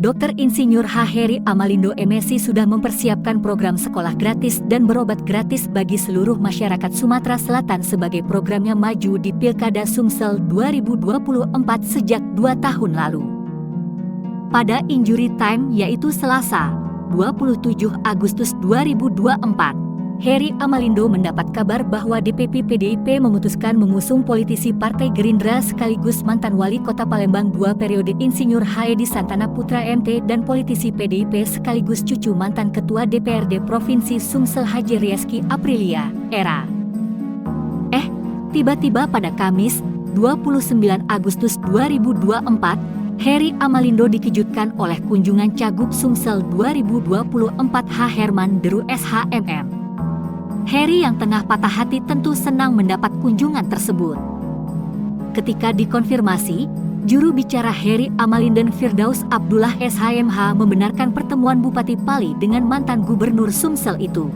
Dr. Insinyur H. Heri Amalindo MSI sudah mempersiapkan program sekolah gratis dan berobat gratis bagi seluruh masyarakat Sumatera Selatan sebagai programnya maju di Pilkada Sumsel 2024 sejak 2 tahun lalu. Pada injury time yaitu Selasa, 27 Agustus 2024, Heri Amalindo mendapat kabar bahwa DPP PDIP memutuskan mengusung politisi Partai Gerindra sekaligus mantan Wali Kota Palembang 2 periode Insinyur Haedi Santana Putra MT dan politisi PDIP sekaligus cucu mantan Ketua DPRD Provinsi Sumsel Haji Rieski Aprilia, era. Tiba-tiba pada Kamis, 29 Agustus 2024, Heri Amalindo dikejutkan oleh kunjungan Cagup Sumsel 2024 H. Herman Deru SHMM. Heri yang tengah patah hati tentu senang mendapat kunjungan tersebut. Ketika dikonfirmasi, juru bicara Heri Amalindo Firdaus Abdullah SHMH membenarkan pertemuan Bupati Pali dengan mantan Gubernur Sumsel itu.